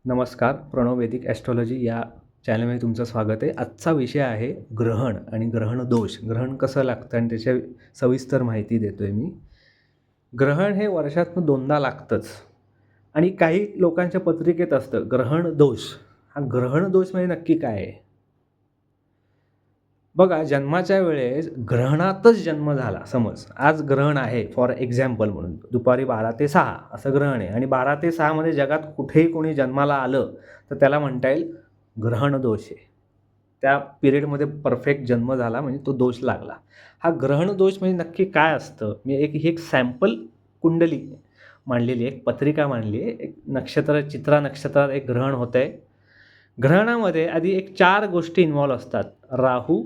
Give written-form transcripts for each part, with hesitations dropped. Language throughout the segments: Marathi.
नमस्कार. प्रणव वैदिक ॲस्ट्रॉलॉजी या चॅनलमध्ये तुमचं स्वागत आहे. आजचा विषय आहे ग्रहण आणि ग्रहण दोष. ग्रहण कसं लागतं आणि त्याच्या सविस्तर माहिती देतो आहे मी. ग्रहण हे वर्षातून 2दा लागतंच आणि काही लोकांच्या पत्रिकेत असतं ग्रहण दोष. हा ग्रहण दोष म्हणजे नक्की काय आहे? बघा, जन्माच्या वेळेस ग्रहणातच जन्म झाला समज. आज ग्रहण आहे फॉर एक्झाम्पल म्हणून दुपारी 12 ते 6 असं ग्रहण आहे आणि 12 ते 6 मध्ये जगात कुठेही कोणी जन्माला आलं तर त्याला म्हणता येईल ग्रहण दोष आहे. त्या पिरियडमध्ये परफेक्ट जन्म झाला म्हणजे तो दोष लागला. हा ग्रहण दोष म्हणजे नक्की काय असतं? मी एक सॅम्पल कुंडली मांडलेली आहे, एक पत्रिका मांडली आहे. एक नक्षत्र, चित्रा नक्षत्रात एक ग्रहण होतं आहे. ग्रहणामध्ये आधी एक 4 गोष्टी इन्व्हॉल्व असतात. राहू,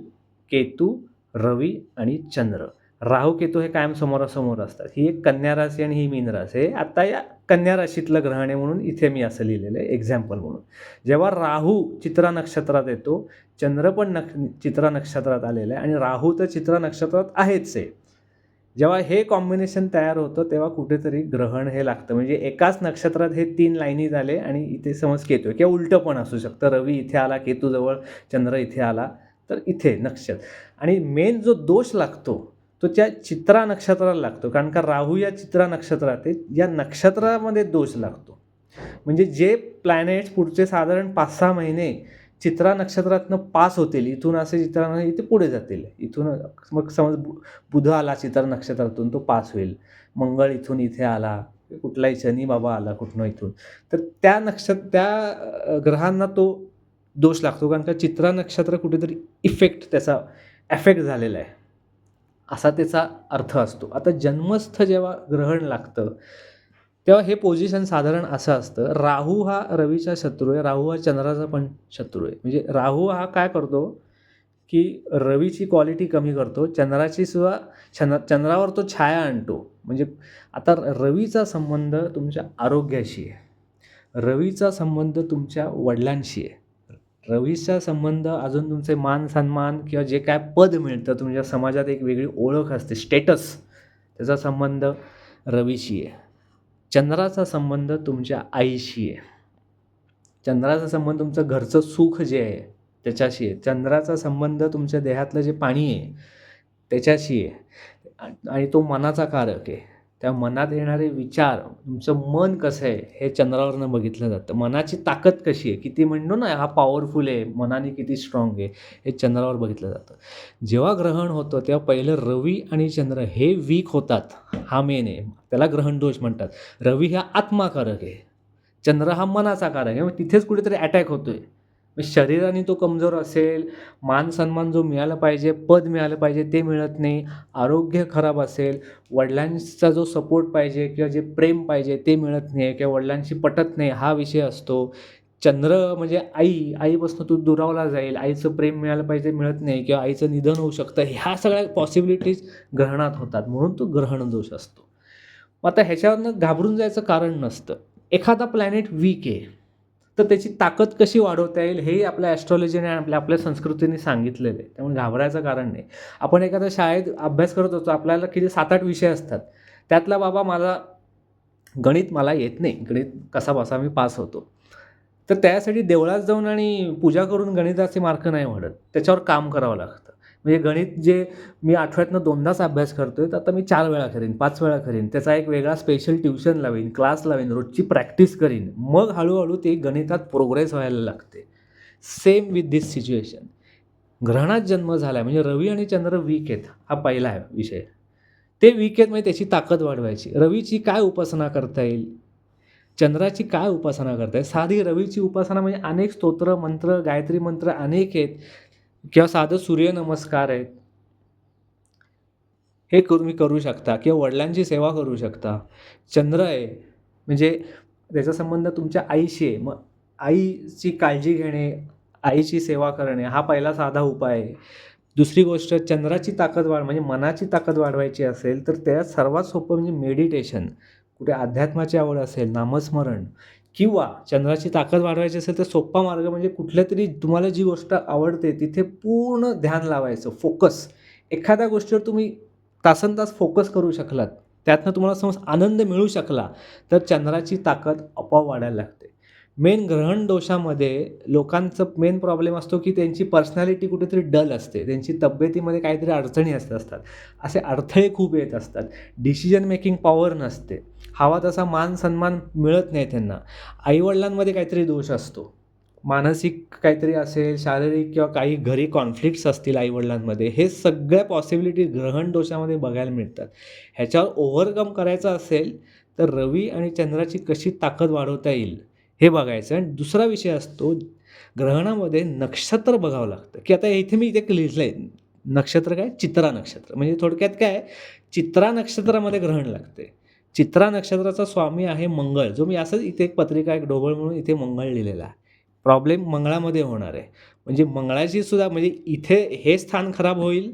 केतू, रवी आणि चंद्र. राहू केतू हे कायम समोरासमोर असतात. ही एक कन्या राशी आणि ही मीन राशी आहे. आता या कन्या राशीतलं ग्रहण आहे म्हणून इथे मी असं लिहिलेलं आहे एक्झाम्पल म्हणून. जेव्हा राहू चित्रा नक्षत्रात येतो, चंद्र पण चित्रा नक्षत्रात आलेला आहे आणि राहू तर चित्रा नक्षत्रात आहेच आहे. जेव्हा हे कॉम्बिनेशन तयार होतं तेव्हा कुठेतरी ग्रहण हे लागतं. म्हणजे एकाच नक्षत्रात हे 3 लाईनी झाले आणि इथे समज केतू आहे किंवा उलटं पण असू शकतं. रवी इथे आला, केतू जवळ, चंद्र इथे आला तर इथे नक्षत्र. आणि मेन जो दोष लागतो तो त्या चित्रा नक्षत्राला लागतो. कारण का राहू या चित्रा नक्षत्रात आहे, या नक्षत्रामध्ये दोष लागतो. म्हणजे जे प्लॅनेट्स पुढचे साधारण 5-6 महिने चित्रा नक्षत्रातनं पास होतील, इथून असे चित्रा इथे पुढे जातील. इथून मग समज बुध आला चित्रा नक्षत्रातून तो पास होईल. मंगळ इथून इथे आला, कुठलाही शनी बाबा आला कुठनं इथून, तर त्या ग्रहांना तो दोष लागतो. कारण का चित्रा नक्षत्र कुठेतरी त्याचा एफेक्ट झालेला आहे, असा त्याचा अर्थ असतो. आता जन्मस्थ जेव्हा ग्रहण लागतं तेव्हा हे पोझिशन साधारण असं असतं. राहू हा रवीचा शत्रू आहे, राहू हा चंद्राचा पण शत्रू आहे. म्हणजे राहू हा काय करतो की रवीची क्वालिटी कमी करतो, चंद्राची सुद्धा चंद्रावर तो छाया आणतो. म्हणजे आता रवीचा संबंध तुमच्या आरोग्याशी आहे, रवीचा संबंध तुमच्या वडिलांशी आहे, रवीचा संबंध अजून तुमचे मान सन्मान किंवा जे काय पद मिळतं तुमच्या समाजात, एक वेगळी ओळख असते, स्टेटस, त्याचा संबंध रवीशी आहे. चंद्राचा संबंध तुमच्या आईशी आहे. चंद्राचा संबंध तुमचं घरचं सुख जे आहे त्याच्याशी आहे. चंद्राचा संबंध तुमच्या देहातलं जे पाणी आहे त्याच्याशी आहे आणि तो मनाचा कारक आहे. त्या मनात येणारे विचार, तुमचं मन कसं आहे हे चंद्रावरनं बघितलं जातं. मनाची ताकद कशी आहे, किती म्हणतो ना हा पॉवरफुल आहे, मनाने किती स्ट्रॉंग आहे, हे चंद्रावर बघितलं जातं. जेव्हा ग्रहण होतं तेव्हा पहिलं रवी आणि चंद्र हे वीक होतात. हा मेन आहे, त्याला ग्रहण दोष म्हणतात. रवी हा आत्माकारक आहे, चंद्र हा मनाचा कारक आहे. मग तिथेच कुठेतरी अटॅक होतोय. शरीराने तो कमजोर असेल, मान सन्मान जो मिळाला पाहिजे, पद मिळालं पाहिजे ते मिळत नाही, आरोग्य खराब असेल, वडिलांचा जो सपोर्ट पाहिजे किंवा जे प्रेम पाहिजे ते मिळत नाही किंवा वडिलांशी पटत नाही हा विषय असतो. चंद्र म्हणजे आईपासून तू दुरावला जाईल, आईचं प्रेम मिळालं पाहिजे मिळत नाही किंवा आईचं निधन होऊ शकतं. ह्या सगळ्या पॉसिबिलिटीज ग्रहणात होतात, म्हणून तो ग्रहण दोष असतो. मग आता ह्याच्यावरनं घाबरून जायचं कारण नसतं. एखादा प्लॅनेट वीक आहे तर त्याची ताकद कशी वाढवता येईल हेही आपल्या ॲस्ट्रॉलॉजीने आपल्या संस्कृतीने सांगितलेलं आहे. त्यामुळे घाबरायचं कारण नाही. आपण एखाद्या शाळेत अभ्यास करत होतो, आपल्याला किती 7-8 विषय असतात. त्यातला बाबा गणित मला येत नाही, गणित कसाबसा मी पास होतो. तर त्यासाठी देवळात जाऊन आणि पूजा करून गणिताचे मार्क नाही वाढत, त्याच्यावर काम करावं लागतं. म्हणजे गणित जे मी आठवड्यातनं 2दाच अभ्यास करतोय, तर आता मी 4 वेळा करीन, 5 वेळा करीन. त्याचा एक वेगळा स्पेशल ट्युशन लावीन, क्लास लावीन, रोजची प्रॅक्टिस करीन. मग हळूहळू ते गणितात प्रोग्रेस व्हायला लागते. Same with this situation. ग्रहणात जन्म झाला म्हणजे रवी आणि चंद्र वीक आहेत, हा पहिला आहे विषय. ते वीक आहेत म्हणजे त्याची ताकद वाढवायची. रवीची काय उपासना करता येईल, चंद्राची काय उपासना करता येईल? साधी रवीची उपासना म्हणजे अनेक स्तोत्र, मंत्र, गायत्री मंत्र अनेक आहेत किंवा साधं सूर्यनमस्कार आहेत, हे तुम्ही करू शकता किंवा वडिलांची सेवा करू शकता. चंद्र आहे म्हणजे त्याचा संबंध तुमच्या आईशी आहे. मग आईची काळजी घेणे, आईची सेवा करणे हा पहिला साधा उपाय आहे. दुसरी गोष्ट, चंद्राची ताकद म्हणजे मनाची ताकद वाढवायची असेल तर त्यात सर्वात सोपं म्हणजे मेडिटेशन. कुठे अध्यात्माची आवड असेल, नामस्मरण, किंवा चंद्राची ताकद वाढवायची असेल तर सोपा मार्ग म्हणजे कुठल्यातरी तुम्हाला जी गोष्ट आवडते तिथे पूर्ण ध्यान लावायचं, फोकस. एखाद्या गोष्टीवर तुम्ही तासनतास फोकस करू शकलात, त्यातनं तुम्हाला समज आनंद मिळू शकला, तर चंद्राची ताकद आपोआप वाढायला लागते. मेन ग्रहण दोषामध्ये लोकांचं मेन प्रॉब्लेम असतो की त्यांची पर्सनॅलिटी कुठेतरी डल असते, त्यांची तब्येतीमध्ये काहीतरी अडचणी असतात, असे अडथळे खूप येत असतात, डिसिजन मेकिंग पॉवर नसते, हवा तसा मान सन्मान मिळत नाही त्यांना, आईवडिलांमध्ये काहीतरी दोष असतो, मानसिक काहीतरी असेल, शारीरिक किंवा काही घरी कॉन्फ्लिक्ट्स असतील आईवडिलांमध्ये, हे सगळ्या पॉसिबिलिटी ग्रहण दोषामध्ये बघायला मिळतात. ह्याच्यावर ओव्हरकम करायचं असेल तर रवी आणि चंद्राची कशी ताकद वाढवता येईल हे बघायचं. आणि दुसरा विषय असतो ग्रहणामध्ये नक्षत्र बघावं लागतं, की आता इथे मी इथे लिहिलं आहे नक्षत्र काय, चित्रा नक्षत्र, म्हणजे थोडक्यात काय, चित्रा नक्षत्रामध्ये ग्रहण लागते. चित्रा नक्षत्राचा स्वामी आहे मंगळ, जो मी असंच इथे एक पत्रिका एक ढोबळ म्हणून इथे मंगळ लिहिलेला आहे. प्रॉब्लेम मंगळामध्ये होणार आहे, म्हणजे मंगळाची सुद्धा म्हणजे इथे हे स्थान खराब होईल,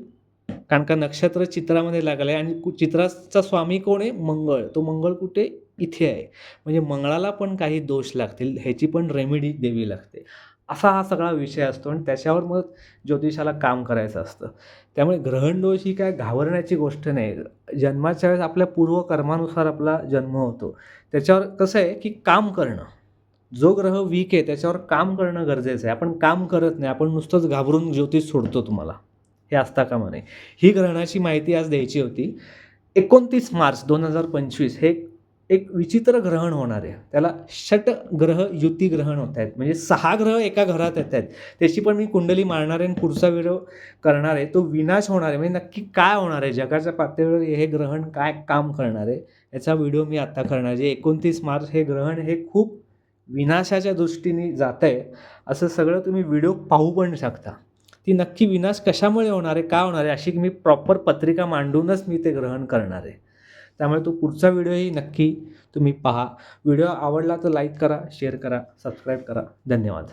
कारण का नक्षत्र चित्रामध्ये लागलं आहे आणि चित्राचा स्वामी कोण आहे, मंगळ. तो मंगळ कुठे, इथे आहे, म्हणजे मंगळाला पण काही दोष लागतील, ह्याची पण रेमेडी द्यावी लागते. असा हा सगळा विषय असतो आणि त्याच्यावर मग ज्योतिषाला काम करायचं असतं. त्यामुळे ग्रहण दोष ही काय घाबरण्याची गोष्ट नाही. जन्माच्या वेळेस आपल्या पूर्वकर्मानुसार आपला जन्म होतो. त्याच्यावर कसं आहे की काम करणं, जो ग्रह वीक आहे त्याच्यावर काम करणं गरजेचं आहे. आपण काम करत नाही, आपण नुसतंच घाबरून ज्योतिष सोडतो तुम्हाला, हे असता कामा नये. ही ग्रहणाची माहिती आज द्यायची होती. 29 मार्च 2025 हे एक विचित्र ग्रहण होणार आहे. त्याला षटग्रह युती ग्रहण होत आहेत, म्हणजे 6 ग्रह एका घरात येत आहेत. त्याची पण मी कुंडली मारणार आहे आणि पुढचा व्हिडिओ करणार आहे. तो विनाश होणार आहे, म्हणजे नक्की काय होणार आहे, जगाच्या पातळीवर हे ग्रहण काय काम करणार आहे, याचा व्हिडिओ मी आत्ता करणार आहे. 29 मार्च हे ग्रहण हे खूप विनाशाच्या दृष्टीने जात आहे, असं सगळं तुम्ही व्हिडिओ पाहू पण शकता. ती नक्की विनाश कशामुळे होणार आहे, का होणार आहे, अशी मी प्रॉपर पत्रिका मांडूनच मी ते ग्रहण करणार आहे. त्यामुळे तो पुढचा व्हिडिओही नक्की तुम्ही पहा. व्हिडिओ आवडला तर लाईक करा, शेअर करा, सबस्क्राईब करा. धन्यवाद.